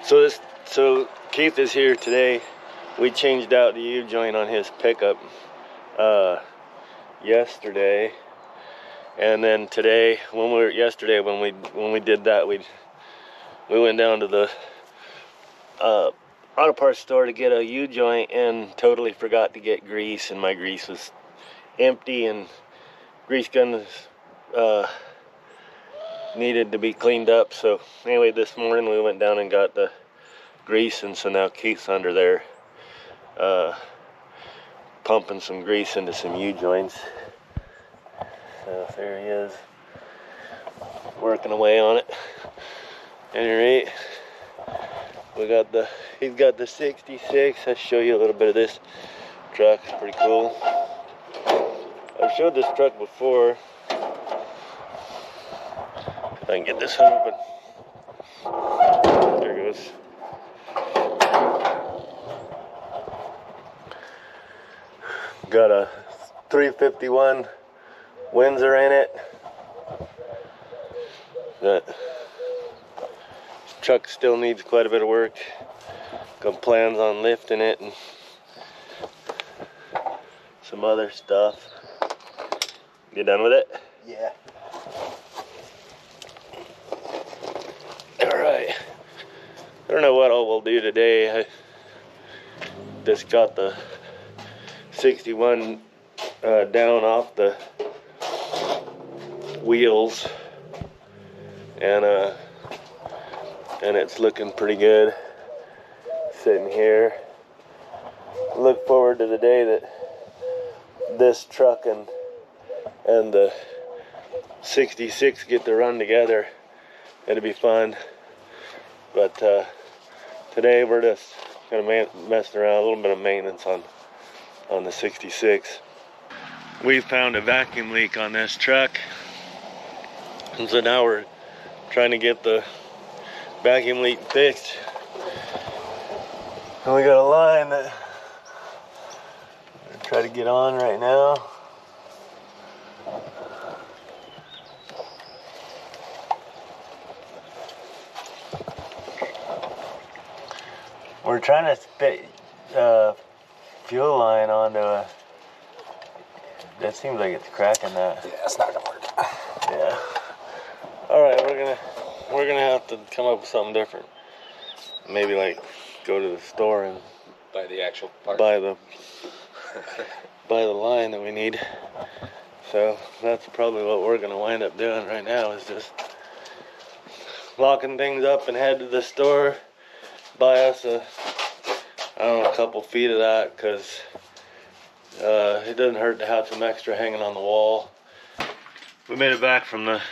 So Keith is here today. We changed out the U-joint on his pickup yesterday, and then today when we did that, we went down to the auto parts store to get a U-joint and totally forgot to get grease, and my grease was empty and grease gun needed to be cleaned up. So anyway, this morning we went down and got the grease, and so now Keith's under there pumping some grease into some U-joints. So there he is, working away on it. At any rate, he's got the 66. I'll show you a little bit of this truck. It's pretty cool. I've showed this truck before. If I can get this hood open. There it goes. Got a 351 Windsor in it. That truck still needs quite a bit of work. Got plans on lifting it and some other stuff. You done with it? Yeah. Alright. I don't know what all we'll do today. I just got the 61 down off the wheels, and it's looking pretty good sitting here. Look forward to the day that this truck and the 66 get to run together. It'll be fun. But today we're just gonna mess around, a little bit of maintenance on the 66. We found a vacuum leak on this truck, and so now we're trying to get the vacuum leak fixed. And we got a line that I'm trying to get on right now. We're trying to spit fuel line onto a. That seems like it's cracking that. Yeah, it's not gonna work. Yeah. All right, we're gonna have to come up with something different. Maybe like go to the store and Buy the actual part. buy the line that we need. So that's probably what we're gonna wind up doing right now, is just locking things up and head to the store, buy us a couple feet of that, because it doesn't hurt to have some extra hanging on the wall. We made it back from the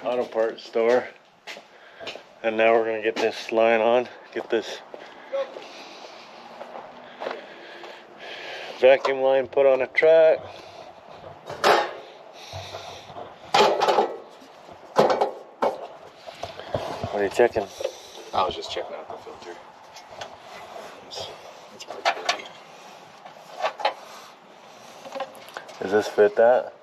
auto parts store, and now we're gonna get this line on, get this vacuum line put on a track. What are you checking? I was just checking out the filter. It's pretty dirty. Does this fit that?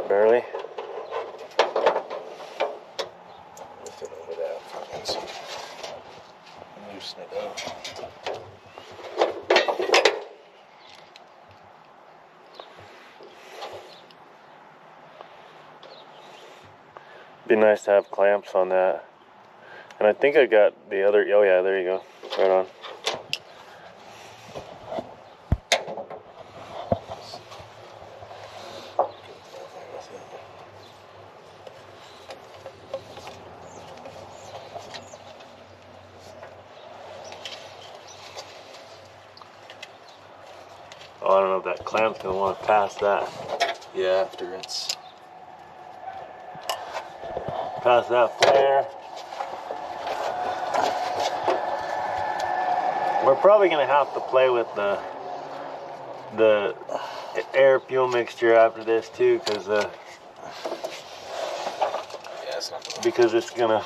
Barely. Loosen over that. Loosen it up. Be nice to have clamps on that. And I think I got the other. Oh yeah, there you go. Right on. Oh, I don't know if that clamp's gonna want to pass that. Yeah, after it's. Pass that flare. We're probably gonna have to play with the air fuel mixture after this too, because it's gonna.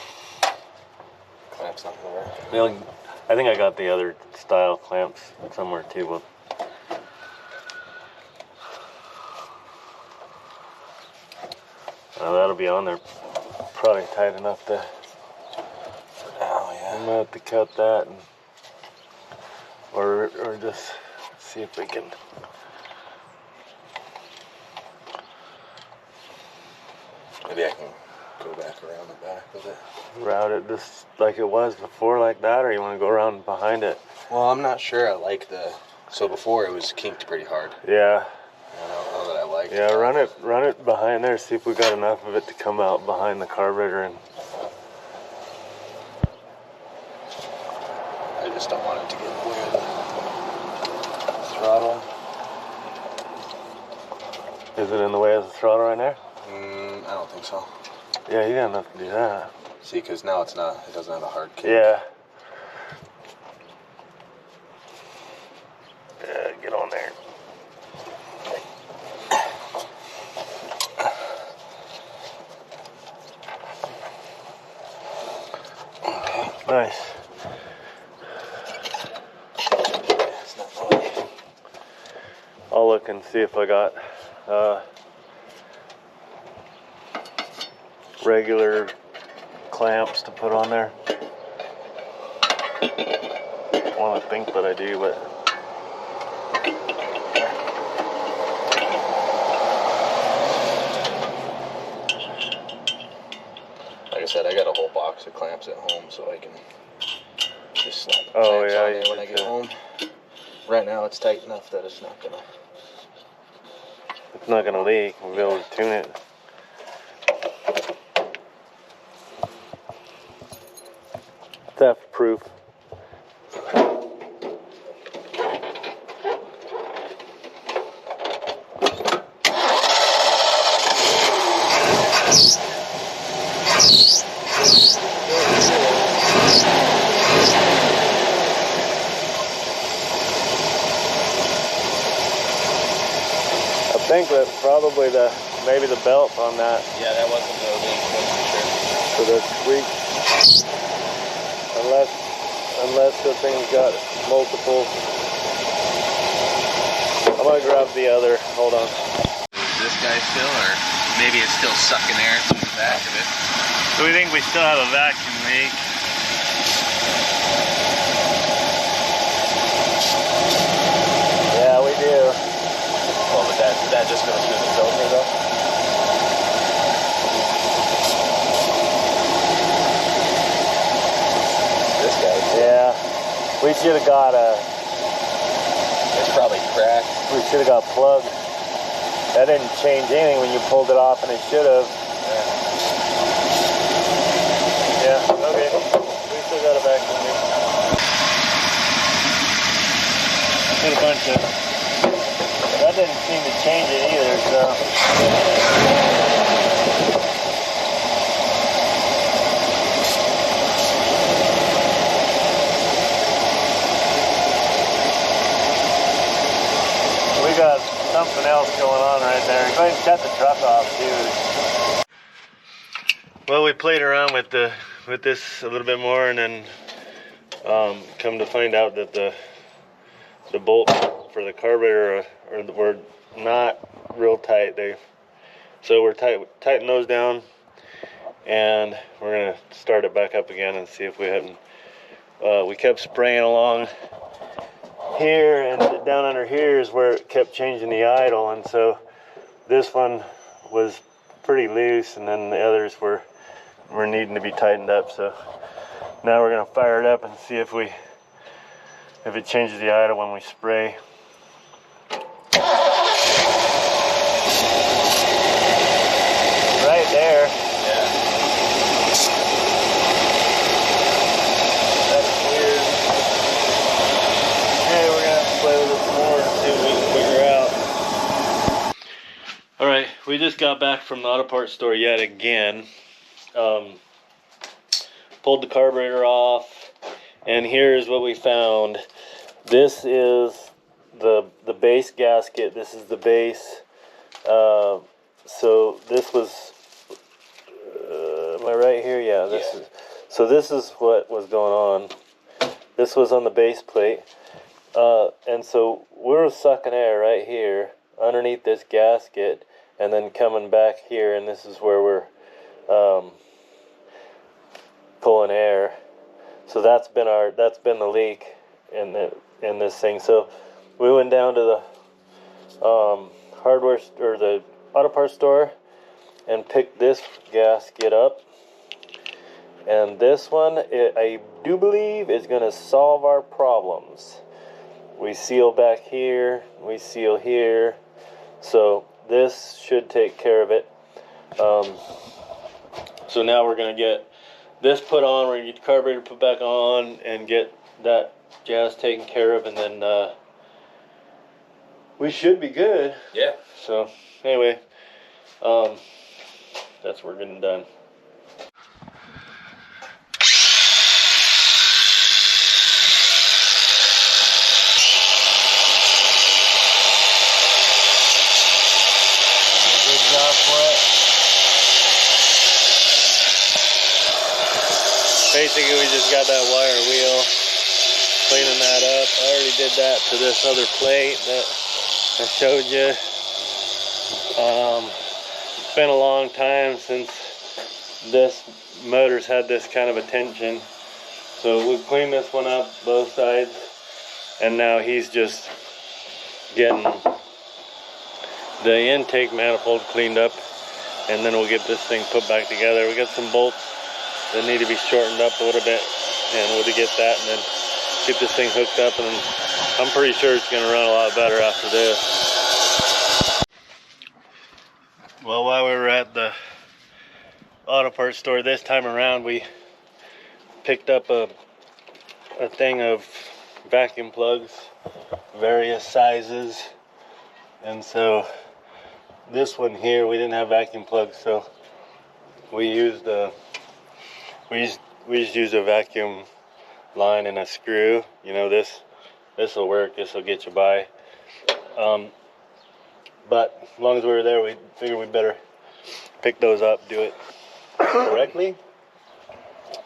Clamp's not gonna work. You know, I think I got the other style clamps somewhere too. But Now that'll be on there probably tight enough to. Oh yeah. I'm gonna have to cut that, and, or just see if we can. Maybe I can go back around the back with it. Route it just like it was before, like that, or you want to go around behind it? Well, I'm not sure. I like the. So before it was kinked pretty hard. Yeah. I don't know that I like it. Yeah, run it behind there. See if we got enough of it to come out behind the carburetor, and I just don't want it to get in the way of the throttle. is it in the way of the throttle right now? I don't think so. Yeah, you got enough to do that. See, because now it's not. It doesn't have a hard kink. Yeah. Yeah, get on there. Nice. It's not really. I'll look and see if I got regular clamps to put on there. I want to think that I do, but Like I said, I got a whole box of clamps at home, so I can just slap the Oh, clamps yeah, on you there when I could get too. home. Right now, it's tight enough that it's not gonna. it's not gonna leak. We'll be able to tune it. Theft proof. I think that's probably maybe the belt on that Yeah, that wasn't the leak, that's for sure. for the squeak. Unless the thing's got multiple. I'm gonna grab the other. Hold on. Is this guy still, or maybe it's still sucking air through the back of it? So we think we still have a vacuum leak. Yeah, we do. Well, but did that just go through the filter though? This guy. Yeah. We should have got It's probably cracked. we should have got plugged. That didn't change anything when you pulled it off, and it should have. Yeah, okay. We still got a vacuum leak. Put a bunch of. That didn't seem to change it either, so. We got something else going on right there. Go ahead and shut the truck off, too. Well, we played around with this a little bit more, and then come to find out that the bolts for the carburetor were not real tight. So we're tighten those down, and we're gonna start it back up again and see if we haven't. We kept spraying along here, and down under here is where it kept changing the idle, and so this one was pretty loose, and then the others were needing to be tightened up. So now we're gonna fire it up and see if it changes the idle when we spray. Right there. Yeah. That's weird. Okay, we're gonna have to play with it some more and see what we can figure out. Alright, we just got back from the auto parts store yet again. Pulled the carburetor off, and here's what we found. This is the base gasket. This is the base. So this was, am I right here? Yeah, this is. So this is what was going on. This was on the base plate, and so we're sucking air right here underneath this gasket, and then coming back here, and this is where we're pulling air. So that's been the leak in this thing. So we went down to the hardware or the auto parts store and picked this gasket up. And this one, I do believe, is going to solve our problems. We seal back here, we seal here, so this should take care of it. So now we're going to get this put on, we're going to get the carburetor put back on, and get that jazz taken care of, and then we should be good. Yeah. So anyway, that's what we're getting done. Basically, we just got that wire wheel, cleaning that up. I already did that to this other plate that I showed you. It's been a long time since this motor's had this kind of attention. So we've cleaned this one up, both sides, and now he's just getting the intake manifold cleaned up, and then we'll get this thing put back together. We got some bolts that need to be shortened up a little bit, and we'll get that, and then get this thing hooked up, and I'm pretty sure it's going to run a lot better after this. Well, while we were at the auto parts store this time around, we picked up a thing of vacuum plugs, various sizes, and so this one here, we didn't have vacuum plugs, so we used we just used a vacuum line and a screw. You know, this will work. This will get you by. But as long as we were there, we figured we better pick those up, do it correctly.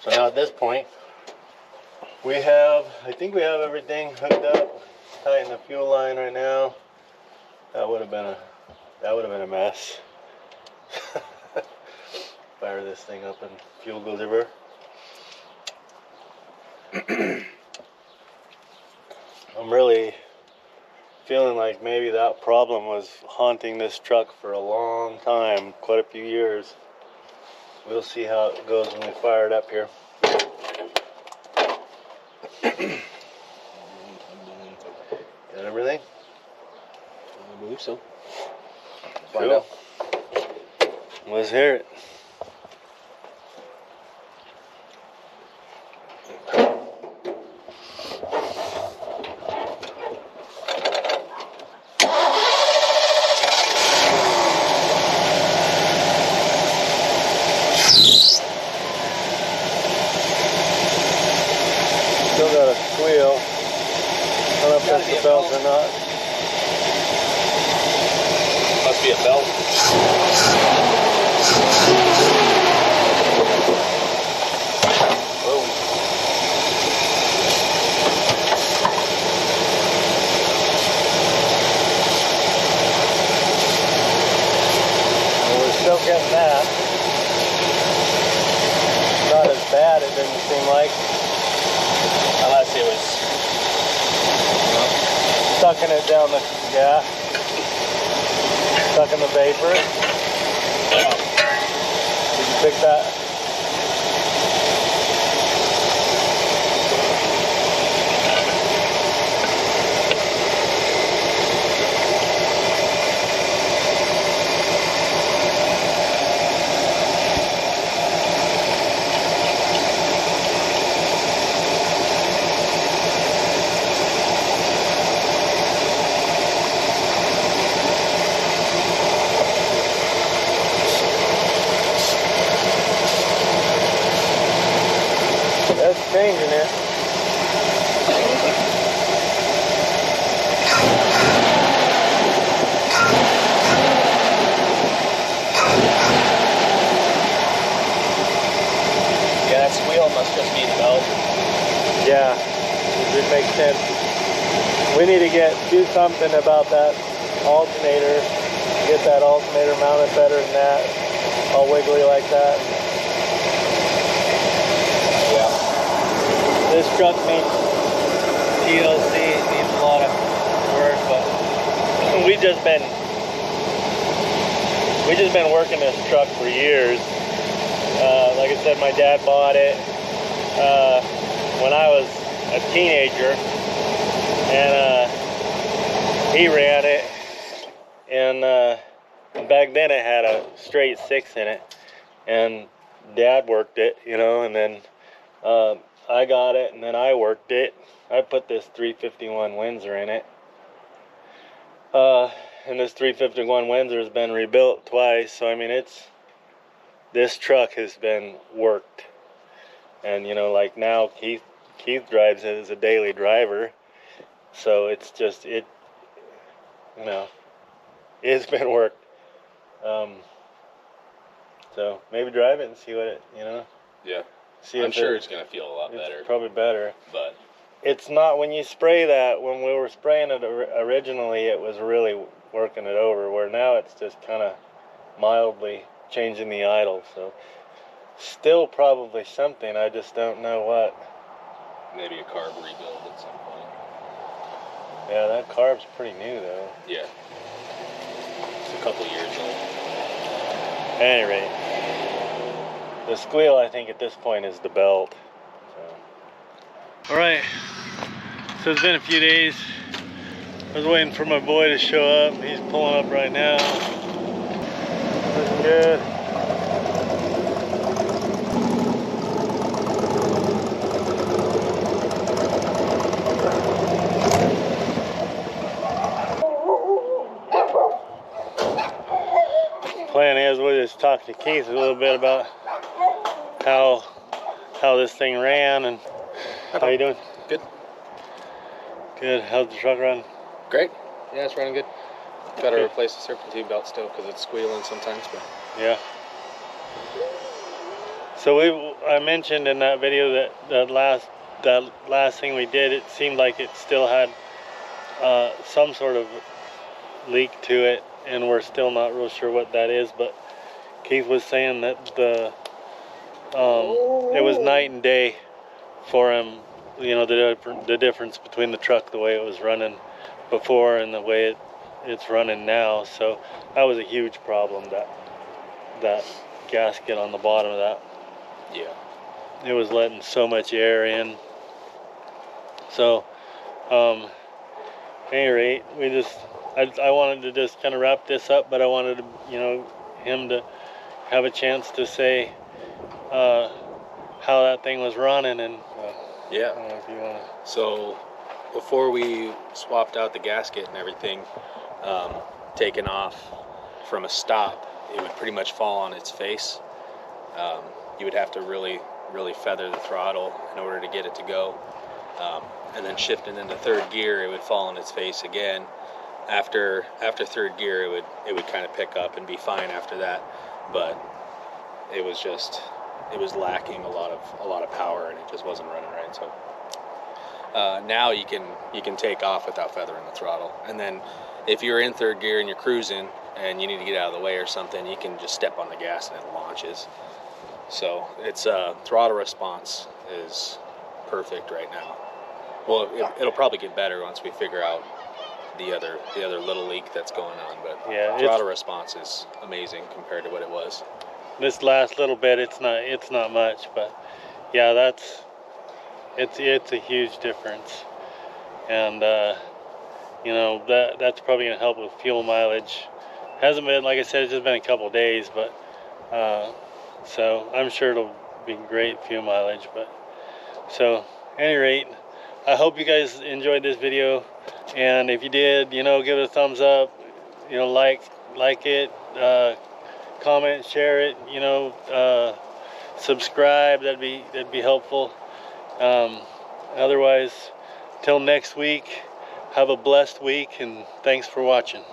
So now at this point, I think we have everything hooked up. Tighten the fuel line right now. That would have been a mess. Fire this thing up and fuel goes everywhere. I'm really feeling like maybe that problem was haunting this truck for a long time, quite a few years. We'll see how it goes when we fire it up here. Got everything? I believe so. Find out. Let's hear it. Still got a squeal. I don't know if that's the belt or not. Must be a belt. Whoa. Well, we're still getting that. Not as bad, it didn't seem like. Unless it was Sucking it down the gas. Sucking the vapor. Did you pick that? That's changing it. Yeah, that squeal must just be the belt. Yeah, it makes sense. We need to do something about that alternator get that alternator mounted better than that, all wiggly like that. Yeah. This truck needs TLC, it needs a lot of work, but we've just been working this truck for years. Like I said, my dad bought it when I was a teenager, and he ran it, and back then it had a straight 6 in it, and Dad worked it, you know, and then I got it, and then I worked it. I put this 351 Windsor in it, and this 351 Windsor has been rebuilt twice, so I mean, this truck has been worked. And you know, like now Keith drives it as a daily driver, so it's just, you know, it's been worked. So maybe drive it and see what it, you know. Yeah. See, I'm sure it's gonna feel a lot better. Probably better. But it's not, when you spray that, when we were spraying it originally, it was really working it over, where now it's just kind of mildly changing the idle. So still probably something, I just don't know what. Maybe a carb rebuild at some point. Yeah, that carb's pretty new though. Yeah. It's a couple years old. At any rate, the squeal, I think at this point, is the belt. So. Alright, so it's been a few days. I was waiting for my boy to show up. He's pulling up right now. Looking good. Plan is we'll just talk to Keith a little bit about how this thing ran. And how you doing? Good. Good. How's the truck run? Great. Yeah, it's running good. Got to replace the serpentine belt still because it's squealing sometimes. But yeah. So I mentioned in that video that last thing we did, it seemed like it still had some sort of leak to it, and we're still not real sure what that is. But Keith was saying that it was night and day for him. You know, the difference between the truck, the way it was running before and the way it's running now. So that was a huge problem, that gasket on the bottom of that. Yeah. It was letting so much air in. So at any rate, I wanted to just kind of wrap this up, but I wanted him to have a chance to say how that thing was running. And yeah. I don't know if you want to. So before we swapped out the gasket and everything, taken off from a stop, it would pretty much fall on its face. You would have to really, really feather the throttle in order to get it to go. And then shifting into third gear, it would fall on its face again. After third gear, it would kind of pick up and be fine after that. But it was lacking a lot of power, and it just wasn't running right. So now you can take off without feathering the throttle. And then if you're in third gear and you're cruising and you need to get out of the way or something, you can just step on the gas and it launches. So its throttle response is perfect right now. Well, it'll probably get better once we figure out the other little leak that's going on. But yeah, throttle response is amazing compared to what it was. This last little bit, it's not much, but yeah, it's a huge difference. And that's probably gonna help with fuel mileage. Hasn't been, like I said, it's just been a couple of days, but so I'm sure it'll be great fuel mileage. But so at any rate, I hope you guys enjoyed this video, and if you did, give it a thumbs up, like it, comment, share it, subscribe. That'd be helpful. Otherwise, till next week, have a blessed week, and thanks for watching.